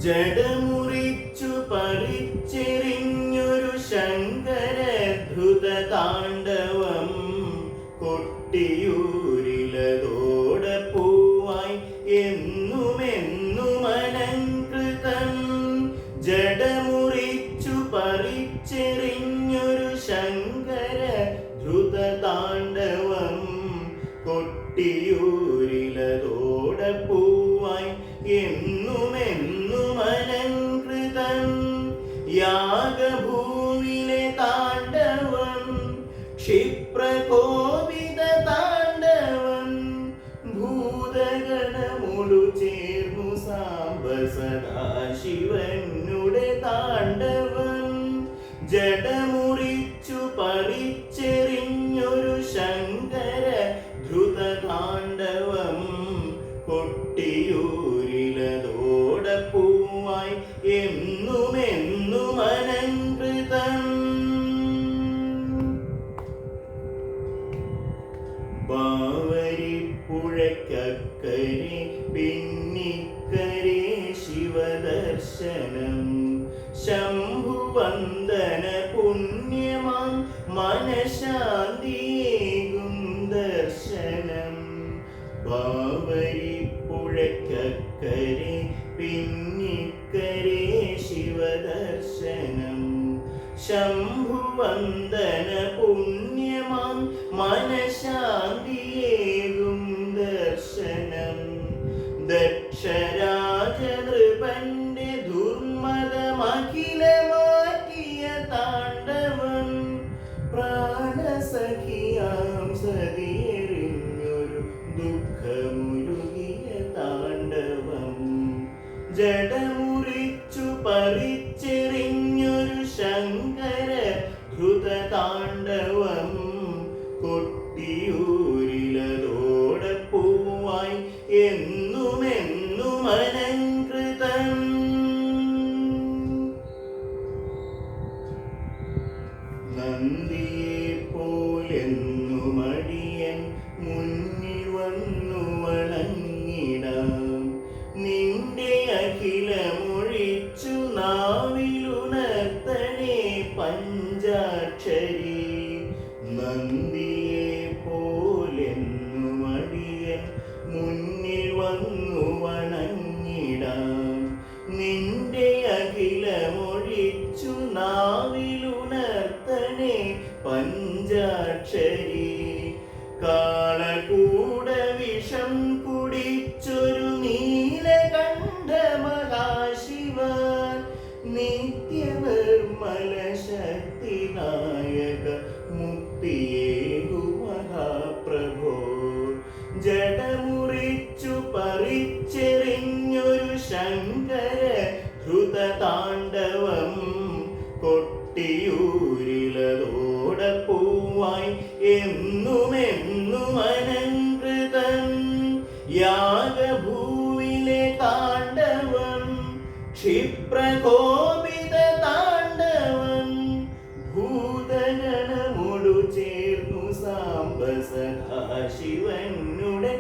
ജഡമുറിച്ചു പറിച്ചെറിഞ്ഞൊരു ശങ്കരദ്രുത താണ്ഡവം കൊട്ടിയൂരിലതോടെ പൂവായി എന്നുമെന്നുമലങ്കൃതം. ജഡമുറിച്ചു പറിച്ചെറിഞ്ഞൊരു ശങ്കരദ്രുത താണ്ഡവം കൊട്ടിയൂരിലതോടെ പൂവായി എന്നുമെന്നുമലങ്കൃതം. യാഗഭൂവിലെ താണ്ഡവം ക്ഷിപ്രകോപിത താണ്ഡവം ഭൂതഗണമോടു ചേർന്നു സാംബ സദാശിവനുടെ താണ്ഡവം. ജഡമുറിച്ചു പറിച്ചെറിഞ്ഞൊരു ശങ്കര ദ്രുത താണ്ഡവം കൊട്ടിയൂരിലതോടെ പൂവായി എന്നുമെന്നുമലങ്കൃതം. ബാവരിപ്പുഴയ്ക്കക്കരെ പിന്നിക്കരെ ശിവദർശനം ശംഭുവന്ദന പുണ്യമാം മനഃശാന്തിയേകും ദർശനം. ബാവരിപ്പുഴയ്ക്കക്കരെ പിന്നിക്കരെ ശിവദർശനം ശംഭുവന്ദന പുണ്യമാം മനഃശാന്തിയേകും ദർശനം. ദക്ഷരാജനൃപന്റെ ദുർമതമഖിലമാക്കിയ താണ്ഡവം പ്രാണസഖിയാം സതിയെറിഞ്ഞൊരു ദുഃഖമുരുകിയ താണ്ഡവം. ജഡമുറിച്ചു പറിച്ചെറിഞ്ഞൊരു ശങ്കര ദ്രുത താണ്ഡവം കൊട്ടിയൂരിലതോടെ പൂവായി എന്നുമെന്നുമലങ്കൃതം. നന്ദിയെപ്പോലെന്നുമടിയൻ മുന്നിൽ വന്നു വണങ്ങിടാം. നിന്റെ അഖിലമൊഴിച്ചു നാവിലുണർത്തണേ പഞ്ചാക്ഷരി. നന്ദിയെപ്പോലെന്നുമടിയൻ മുന്നിൽ വന്നു വണങ്ങിടാം. നിന്റെ അഖിലമൊഴിച്ചു നാവിലുണർത്തണേ പഞ്ചാക്ഷരി. കാളകൂട വിഷം കുടിച്ചൊരു നീലകണ്ഠ മഹാശിവൻ നിത്യനിർമ്മല ശക്തിനായക മുക്തിയേകു മഹാപ്രഭോ. ജഡമുറിച്ചു പറിച്ചെറിഞ്ഞൊരു ശങ്കര ദ്രുത താണ്ഡവം കൊട്ടിയൂരിലതോടെ പൂവായി എന്നുമെന്നുമലങ്കൃതം. യാഗഭൂവിലെ താണ്ഡവം ക്ഷിപ്രകോപിത താണ്ഡവം ഭൂതഗണമോടു ചേർന്നു സാംബ സദാശിവനുടെ